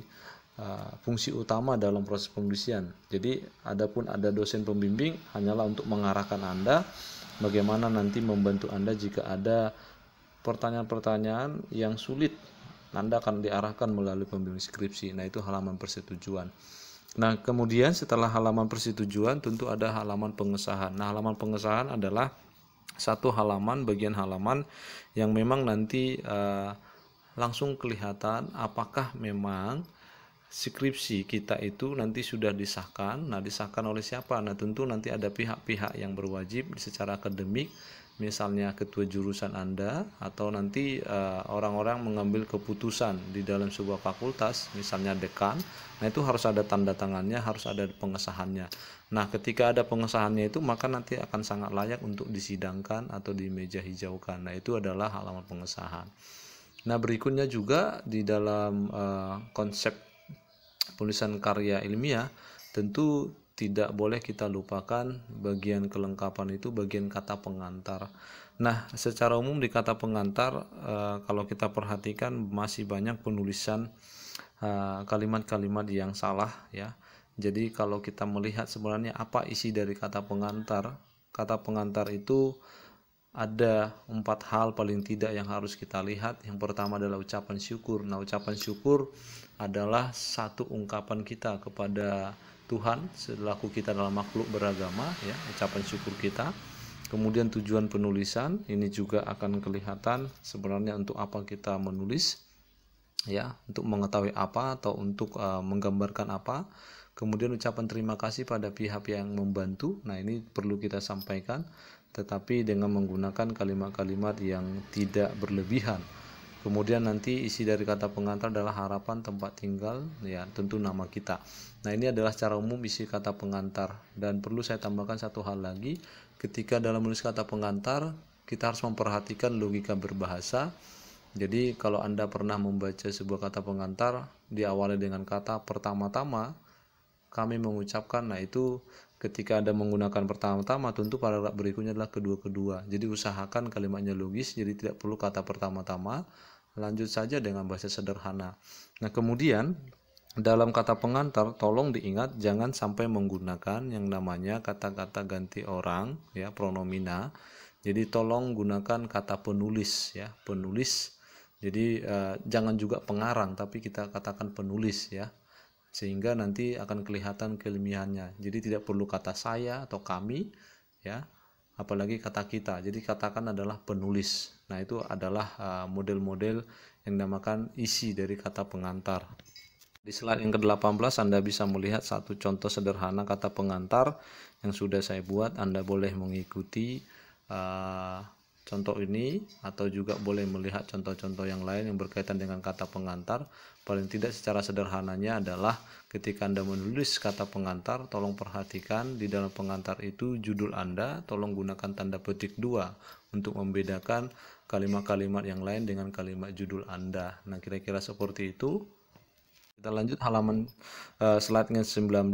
Speaker 1: fungsi utama dalam proses penulisan. Jadi adapun ada dosen pembimbing hanyalah untuk mengarahkan Anda bagaimana nanti membantu Anda jika ada pertanyaan-pertanyaan yang sulit. Anda akan diarahkan melalui pembimbing skripsi. Nah, itu halaman persetujuan. Nah, kemudian setelah halaman persetujuan tentu ada halaman pengesahan. Nah, halaman pengesahan adalah satu halaman, bagian halaman yang memang nanti langsung kelihatan apakah memang skripsi kita itu nanti sudah disahkan. Nah, disahkan oleh siapa? Nah, tentu nanti ada pihak-pihak yang berwajib secara akademik, misalnya ketua jurusan Anda, atau nanti orang-orang mengambil keputusan di dalam sebuah fakultas, misalnya dekan. Nah, itu harus ada tanda tangannya, harus ada pengesahannya. Nah, ketika ada pengesahannya itu, maka nanti akan sangat layak untuk disidangkan atau di meja hijaukan. Nah, itu adalah halaman pengesahan. Nah, berikutnya juga di dalam konsep penulisan karya ilmiah, tentu tidak boleh kita lupakan bagian kelengkapan itu bagian kata pengantar. Nah, secara umum di kata pengantar kalau kita perhatikan masih banyak penulisan kalimat-kalimat yang salah ya. Jadi kalau kita melihat sebenarnya apa isi dari kata pengantar itu ada 4 hal paling tidak yang harus kita lihat. Yang pertama adalah ucapan syukur. Nah, ucapan syukur adalah satu ungkapan kita kepada Tuhan selaku kita dalam makhluk beragama, ya, ucapan syukur kita. Kemudian tujuan penulisan ini juga akan kelihatan sebenarnya untuk apa kita menulis, ya, untuk mengetahui apa atau untuk menggambarkan apa. Kemudian ucapan terima kasih pada pihak yang membantu. Nah, ini perlu kita sampaikan, tetapi dengan menggunakan kalimat-kalimat yang tidak berlebihan. Kemudian nanti isi dari kata pengantar adalah harapan, tempat tinggal, ya, tentu nama kita. Nah, ini adalah secara umum isi kata pengantar. Dan perlu saya tambahkan satu hal lagi, ketika dalam menulis kata pengantar, kita harus memperhatikan logika berbahasa. Jadi kalau Anda pernah membaca sebuah kata pengantar diawali dengan kata pertama-tama kami mengucapkan, nah itu ketika Anda menggunakan pertama-tama, tentu paragraf berikutnya adalah kedua-kedua. Jadi usahakan kalimatnya logis, jadi tidak perlu kata pertama-tama, lanjut saja dengan bahasa sederhana. Nah, kemudian dalam kata pengantar tolong diingat jangan sampai menggunakan yang namanya kata-kata ganti orang, ya, pronomina. Jadi tolong gunakan kata penulis, ya, penulis. Jadi jangan juga pengarang, tapi kita katakan penulis, ya, sehingga nanti akan kelihatan keilmiahannya. Jadi tidak perlu kata saya atau kami, ya, apalagi kata kita. Jadi katakan adalah penulis. Nah, itu adalah model-model yang dinamakan isi dari kata pengantar. Di slide yang ke-18 Anda bisa melihat satu contoh sederhana kata pengantar yang sudah saya buat. Anda boleh mengikuti contoh ini atau juga boleh melihat contoh-contoh yang lain yang berkaitan dengan kata pengantar. Paling tidak secara sederhananya adalah ketika Anda menulis kata pengantar, tolong perhatikan di dalam pengantar itu judul Anda, tolong gunakan tanda petik 2 untuk membedakan kalimat-kalimat yang lain dengan kalimat judul Anda. Nah, kira-kira seperti itu. Kita lanjut halaman slide-nya 19,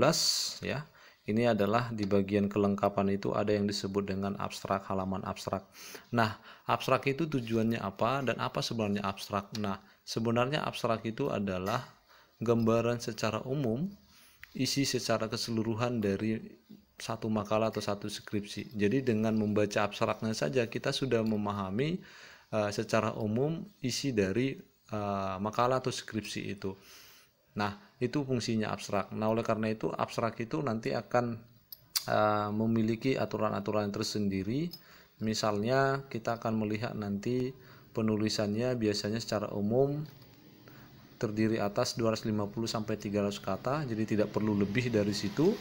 Speaker 1: ya. Ini adalah di bagian kelengkapan itu ada yang disebut dengan abstrak, halaman abstrak. Nah, abstrak itu tujuannya apa dan apa sebenarnya abstrak? Nah, sebenarnya abstrak itu adalah gambaran secara umum, isi secara keseluruhan dari satu makalah atau satu skripsi. Jadi dengan membaca abstraknya saja kita sudah memahami secara umum isi dari makalah atau skripsi itu. Nah, itu fungsinya abstrak. Nah, oleh karena itu abstrak itu nanti akan memiliki aturan-aturan tersendiri. Misalnya kita akan melihat nanti penulisannya biasanya secara umum terdiri atas 250 sampai 300 kata. Jadi tidak perlu lebih dari situ.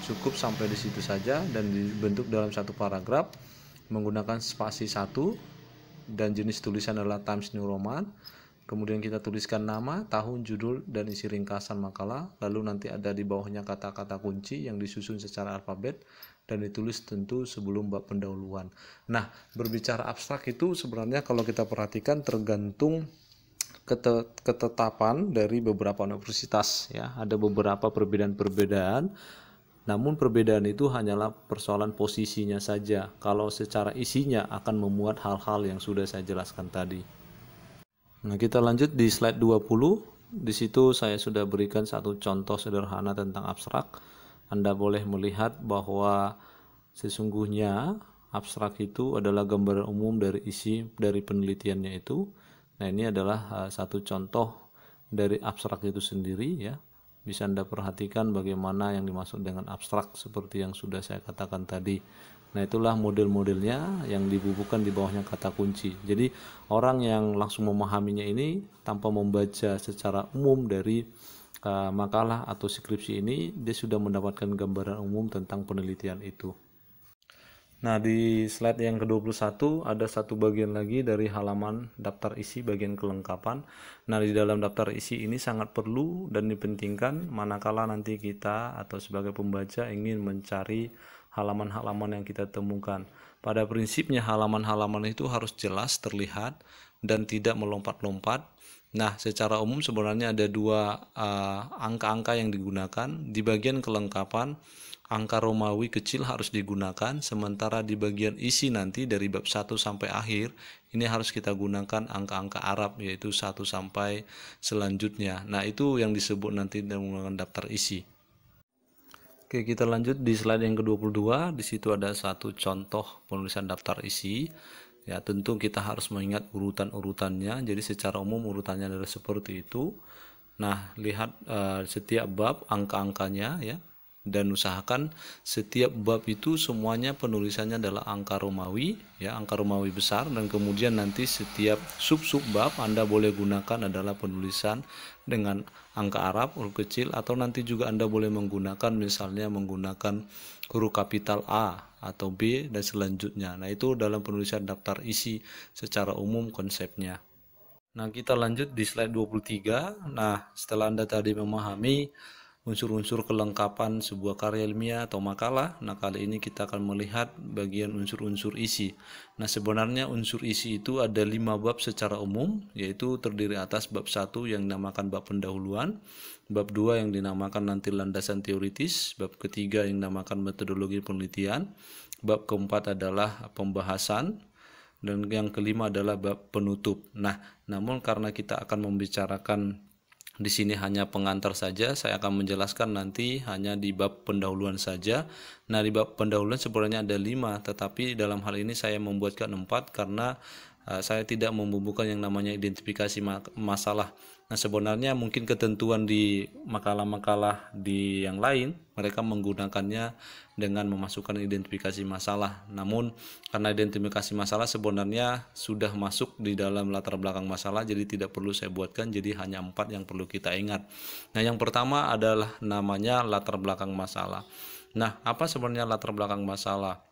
Speaker 1: Cukup sampai di situ saja dan dibentuk dalam satu paragraf menggunakan spasi 1 dan jenis tulisan adalah Times New Roman. Kemudian kita tuliskan nama, tahun, judul, dan isi ringkasan makalah. Lalu nanti ada di bawahnya kata-kata kunci yang disusun secara alfabet dan ditulis tentu sebelum bab pendahuluan. Nah, berbicara abstrak itu sebenarnya kalau kita perhatikan tergantung ketetapan dari beberapa universitas, ya. Ada beberapa perbedaan-perbedaan. Namun perbedaan itu hanyalah persoalan posisinya saja. Kalau secara isinya akan memuat hal-hal yang sudah saya jelaskan tadi. Nah, kita lanjut di slide 20. Di situ saya sudah berikan satu contoh sederhana tentang abstrak. Anda boleh melihat bahwa sesungguhnya abstrak itu adalah gambaran umum dari isi dari penelitiannya itu. Nah, ini adalah satu contoh dari abstrak itu sendiri, ya. Bisa Anda perhatikan bagaimana yang dimaksud dengan abstrak seperti yang sudah saya katakan tadi. Nah, itulah model-modelnya yang dibubuhkan di bawahnya kata kunci. Jadi orang yang langsung memahaminya ini tanpa membaca secara umum dari makalah atau skripsi ini, dia sudah mendapatkan gambaran umum tentang penelitian itu. Nah, di slide yang ke-21 ada satu bagian lagi dari halaman daftar isi bagian kelengkapan. Nah, di dalam daftar isi ini sangat perlu dan dipentingkan manakala nanti kita atau sebagai pembaca ingin mencari halaman-halaman yang kita temukan. Pada prinsipnya halaman-halaman itu harus jelas terlihat dan tidak melompat-lompat. Nah, secara umum sebenarnya ada dua angka-angka yang digunakan. Di bagian kelengkapan, angka Romawi kecil harus digunakan, sementara di bagian isi nanti dari bab 1 sampai akhir, ini harus kita gunakan angka-angka Arab, yaitu 1 sampai selanjutnya. Nah, itu yang disebut nanti dengan daftar isi. Oke, kita lanjut di slide yang ke-22. Di situ ada satu contoh penulisan daftar isi. Ya, tentu kita harus mengingat urutan-urutannya. Jadi secara umum urutannya adalah seperti itu. Nah, lihat setiap bab angka-angkanya, ya. dan usahakan setiap bab itu semuanya penulisannya adalah angka Romawi, ya, angka Romawi besar, dan kemudian nanti setiap sub-sub bab Anda boleh gunakan adalah penulisan dengan angka Arab, huruf kecil, atau nanti juga Anda boleh menggunakan misalnya menggunakan huruf kapital A atau B dan selanjutnya. Nah, itu dalam penulisan daftar isi secara umum konsepnya. Nah, kita lanjut di slide 23. Nah, setelah Anda tadi memahami unsur-unsur kelengkapan sebuah karya ilmiah atau makalah, nah kali ini kita akan melihat bagian unsur-unsur isi. Nah, sebenarnya unsur isi itu ada 5 bab secara umum, yaitu terdiri atas bab 1 yang dinamakan bab pendahuluan, bab 2 yang dinamakan nanti landasan teoritis, bab ketiga yang dinamakan metodologi penelitian, bab keempat adalah pembahasan, dan yang kelima adalah bab penutup. Nah, namun karena kita akan membicarakan di sini hanya pengantar saja, saya akan menjelaskan nanti hanya di bab pendahuluan saja. Nah, di bab pendahuluan sebenarnya ada 5, tetapi dalam hal ini saya membuatkan 4 karena saya tidak membubuhkan yang namanya identifikasi masalah. Nah, sebenarnya mungkin ketentuan di makalah-makalah di yang lain mereka menggunakannya dengan memasukkan identifikasi masalah. Namun karena identifikasi masalah sebenarnya sudah masuk di dalam latar belakang masalah, jadi tidak perlu saya buatkan, jadi hanya 4 yang perlu kita ingat. Nah, yang pertama adalah namanya latar belakang masalah. Nah, apa sebenarnya latar belakang masalah?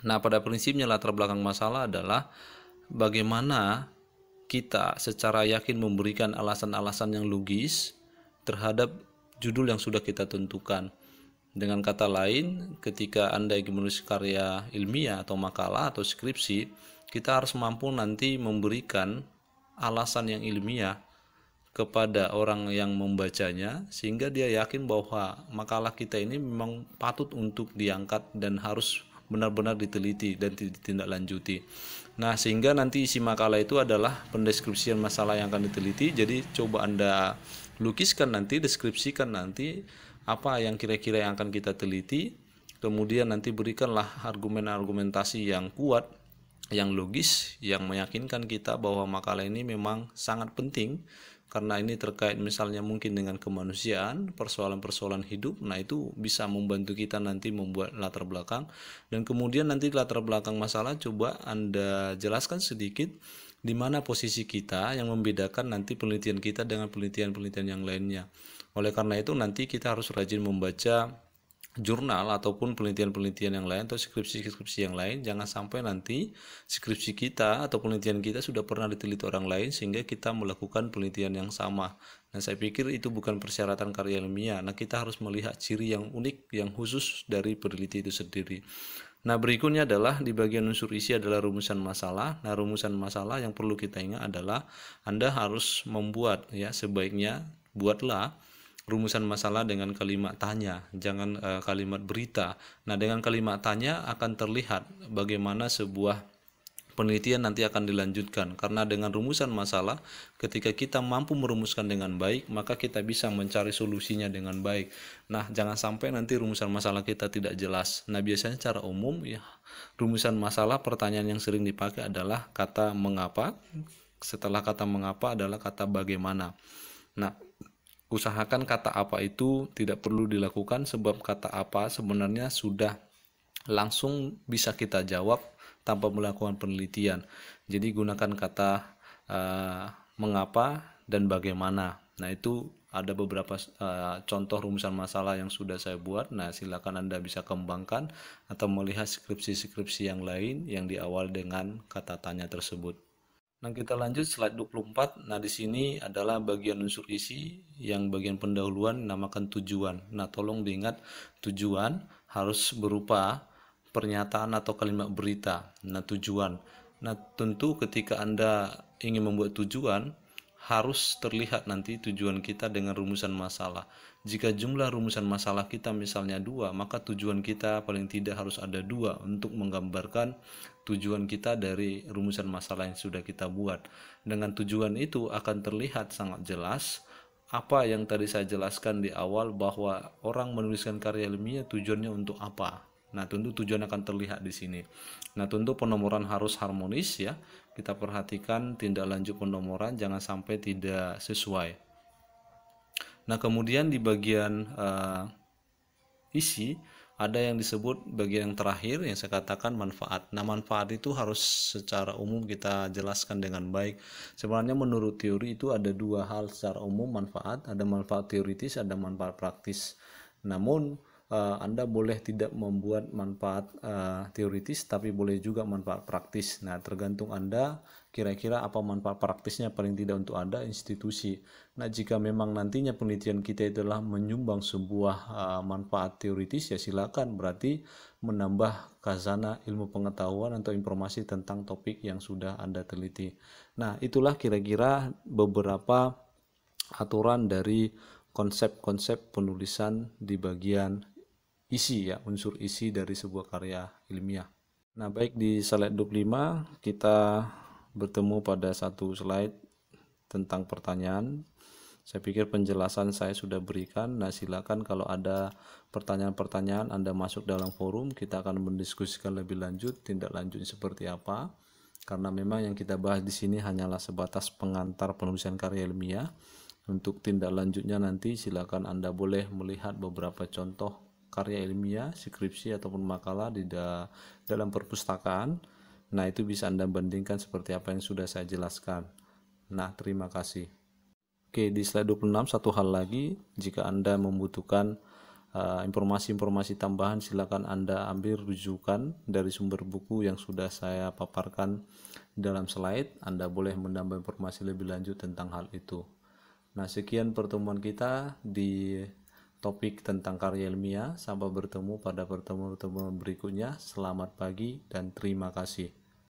Speaker 1: Nah, pada prinsipnya latar belakang masalah adalah bagaimana kita secara yakin memberikan alasan-alasan yang logis terhadap judul yang sudah kita tentukan. Dengan kata lain, ketika Anda ingin menulis karya ilmiah atau makalah atau skripsi, kita harus mampu nanti memberikan alasan yang ilmiah kepada orang yang membacanya sehingga dia yakin bahwa makalah kita ini memang patut untuk diangkat dan harus benar-benar diteliti dan ditindaklanjuti. Nah, sehingga nanti isi makalah itu adalah pendeskripsian masalah yang akan diteliti. Jadi coba Anda lukiskan nanti, deskripsikan nanti apa yang kira-kira yang akan kita teliti. Kemudian nanti berikanlah argumen-argumentasi yang kuat, yang logis, yang meyakinkan kita bahwa makalah ini memang sangat penting karena ini terkait misalnya mungkin dengan kemanusiaan, persoalan-persoalan hidup. Nah, itu bisa membantu kita nanti membuat latar belakang. Dan kemudian nanti latar belakang masalah coba Anda jelaskan sedikit di mana posisi kita yang membedakan nanti penelitian kita dengan penelitian-penelitian yang lainnya. Oleh karena itu nanti kita harus rajin membaca jurnal ataupun penelitian-penelitian yang lain atau skripsi-skripsi yang lain. Jangan sampai nanti skripsi kita atau penelitian kita sudah pernah diteliti orang lain sehingga kita melakukan penelitian yang sama. Nah, saya pikir itu bukan persyaratan karya ilmiah. Nah, kita harus melihat ciri yang unik, yang khusus dari peneliti itu sendiri. Nah, berikutnya adalah di bagian unsur isi adalah rumusan masalah. Nah, rumusan masalah yang perlu kita ingat adalah Anda harus membuat, ya, sebaiknya buatlah rumusan masalah dengan kalimat tanya, jangan kalimat berita. Nah, dengan kalimat tanya akan terlihat bagaimana sebuah penelitian nanti akan dilanjutkan. Karena dengan rumusan masalah, ketika kita mampu merumuskan dengan baik, maka kita bisa mencari solusinya dengan baik. Nah, jangan sampai nanti rumusan masalah kita tidak jelas. Nah, biasanya secara umum, ya, rumusan masalah pertanyaan yang sering dipakai adalah kata mengapa. Setelah kata mengapa adalah kata bagaimana. Nah, usahakan kata apa itu tidak perlu dilakukan sebab kata apa sebenarnya sudah langsung bisa kita jawab tanpa melakukan penelitian. Jadi gunakan kata mengapa dan bagaimana. Nah, itu ada beberapa contoh rumusan masalah yang sudah saya buat. Nah, silakan Anda bisa kembangkan atau melihat skripsi-skripsi yang lain yang diawali dengan kata tanya tersebut. Nah, kita lanjut slide 24. Nah, di sini adalah bagian unsur isi yang bagian pendahuluan dinamakan tujuan. Nah, tolong diingat tujuan harus berupa pernyataan atau kalimat berita. Nah, tujuan. Nah, tentu ketika Anda ingin membuat tujuan, harus terlihat nanti tujuan kita dengan rumusan masalah. Jika jumlah rumusan masalah kita misalnya 2, maka tujuan kita paling tidak harus ada 2 untuk menggambarkan tujuan kita dari rumusan masalah yang sudah kita buat. Dengan tujuan itu akan terlihat sangat jelas apa yang tadi saya jelaskan di awal bahwa orang menuliskan karya ilmiah tujuannya untuk apa. Nah, tentu tujuan akan terlihat di sini. Nah, tentu penomoran harus harmonis, ya. Kita perhatikan tindak lanjut penomoran jangan sampai tidak sesuai. Nah, kemudian di bagian isi, ada yang disebut bagian yang terakhir yang saya katakan manfaat. Nah, manfaat itu harus secara umum kita jelaskan dengan baik. Sebenarnya menurut teori itu ada dua hal secara umum manfaat, ada manfaat teoritis, ada manfaat praktis. Namun Anda boleh tidak membuat manfaat teoritis, tapi boleh juga manfaat praktis. Nah, tergantung Anda kira-kira apa manfaat praktisnya paling tidak untuk Anda institusi. Nah, jika memang nantinya penelitian kita adalah menyumbang sebuah manfaat teoritis, ya silakan, berarti menambah khazanah ilmu pengetahuan atau informasi tentang topik yang sudah Anda teliti. Nah, itulah kira-kira beberapa aturan dari konsep-konsep penulisan di bagian isi, ya, unsur isi dari sebuah karya ilmiah. Nah, baik, di slide 25 kita bertemu pada satu slide tentang pertanyaan. Saya pikir penjelasan saya sudah berikan. Nah, silakan kalau ada pertanyaan-pertanyaan Anda masuk dalam forum, kita akan mendiskusikan lebih lanjut, tindak lanjutnya seperti apa. Karena memang yang kita bahas di sini hanyalah sebatas pengantar penulisan karya ilmiah. Untuk tindak lanjutnya nanti silakan Anda boleh melihat beberapa contoh karya ilmiah, skripsi ataupun makalah di dalam perpustakaan. Nah, itu bisa Anda bandingkan seperti apa yang sudah saya jelaskan. Nah, terima kasih. Oke, di slide 26 satu hal lagi, jika Anda membutuhkan informasi-informasi tambahan, silakan Anda ambil rujukan dari sumber buku yang sudah saya paparkan dalam slide. Anda boleh menambah informasi lebih lanjut tentang hal itu. Nah, sekian pertemuan kita di topik tentang karya ilmiah. Sampai bertemu pada pertemuan-pertemuan berikutnya. Selamat pagi dan terima kasih.